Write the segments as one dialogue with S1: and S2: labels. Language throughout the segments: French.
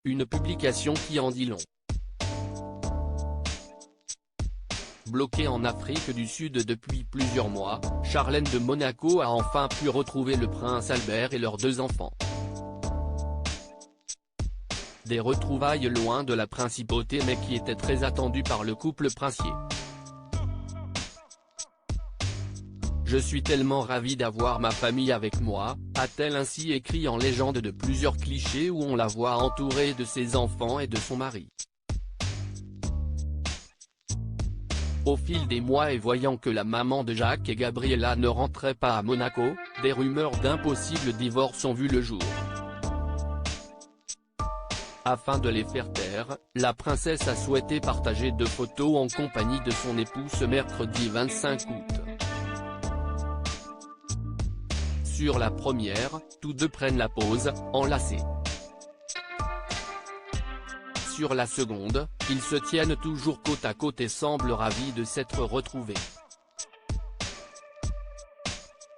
S1: Une publication qui en dit long. Bloquée en Afrique du Sud depuis plusieurs mois, Charlène de Monaco a enfin pu retrouver le prince Albert et leurs 2 enfants. Des retrouvailles loin de la principauté mais qui étaient très attendues par le couple princier. Je suis tellement ravie d'avoir ma famille avec moi, a-t-elle ainsi écrit en légende de plusieurs clichés où on la voit entourée de ses enfants et de son mari. Au fil des mois et voyant que la maman de Jacques et Gabriella ne rentrait pas à Monaco, des rumeurs d'un possible divorce ont vu le jour. Afin de les faire taire, la princesse a souhaité partager 2 photos en compagnie de son époux ce mercredi 25 août. Sur la première, tous 2 prennent la pose, enlacés. Sur la seconde, ils se tiennent toujours côte à côte et semblent ravis de s'être retrouvés.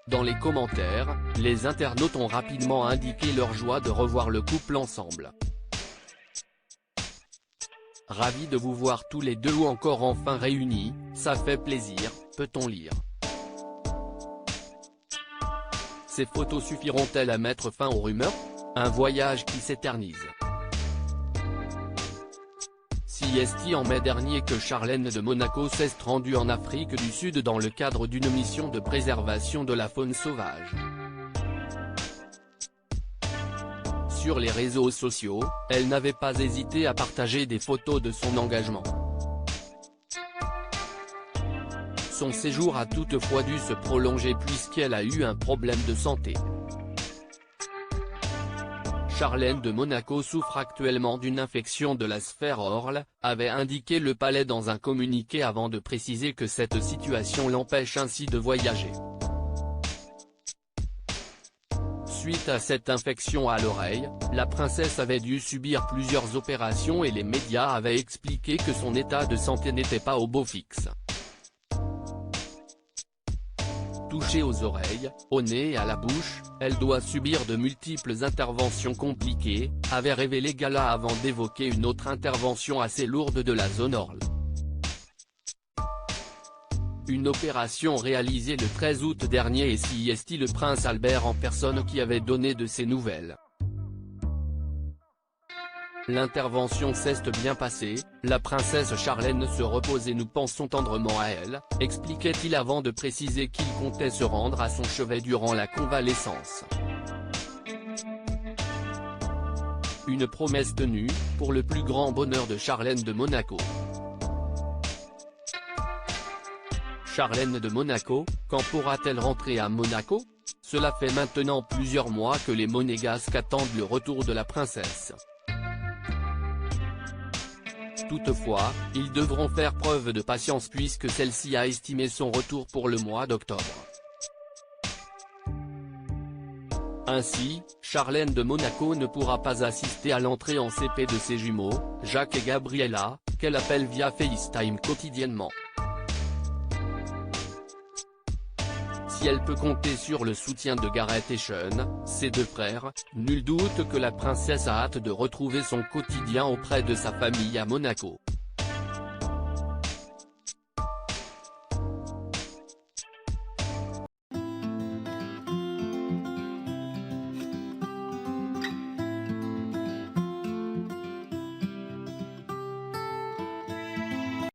S1: Dans les commentaires, les internautes ont rapidement indiqué leur joie de revoir le couple ensemble. Ravi de vous voir tous les 2 ou encore enfin réunis, ça fait plaisir, peut-on lire. Ces photos suffiront-elles à mettre fin aux rumeurs? Un voyage qui s'éternise. Si est en mai dernier que Charlène de Monaco s'est rendue en Afrique du Sud dans le cadre d'une mission de préservation de la faune sauvage. Sur les réseaux sociaux, elle n'avait pas hésité à partager des photos de son engagement. Son séjour a toutefois dû se prolonger puisqu'elle a eu un problème de santé. Charlène de Monaco souffre actuellement d'une infection de la sphère orale, avait indiqué le palais dans un communiqué avant de préciser que cette situation l'empêche ainsi de voyager. Suite à cette infection à l'oreille, la princesse avait dû subir plusieurs opérations et les médias avaient expliqué que son état de santé n'était pas au beau fixe. Touchée aux oreilles, au nez et à la bouche, elle doit subir de multiples interventions compliquées, avait révélé Gala avant d'évoquer une autre intervention assez lourde de la zone orale. Une opération réalisée le 13 août dernier et si est le prince Albert en personne qui avait donné de ses nouvelles. L'intervention s'est bien passée, la princesse Charlène se repose et nous pensons tendrement à elle, expliquait-il avant de préciser qu'il comptait se rendre à son chevet durant la convalescence. Une promesse tenue, pour le plus grand bonheur de Charlène de Monaco. Charlène de Monaco, quand pourra-t-elle rentrer à Monaco? Cela fait maintenant plusieurs mois que les monégasques attendent le retour de la princesse. Toutefois, ils devront faire preuve de patience puisque celle-ci a estimé son retour pour le mois d'octobre. Ainsi, Charlène de Monaco ne pourra pas assister à l'entrée en CP de ses jumeaux, Jacques et Gabriella, qu'elle appelle via FaceTime quotidiennement. Si elle peut compter sur le soutien de Gareth et Sean, ses 2 frères, nul doute que la princesse a hâte de retrouver son quotidien auprès de sa famille à Monaco.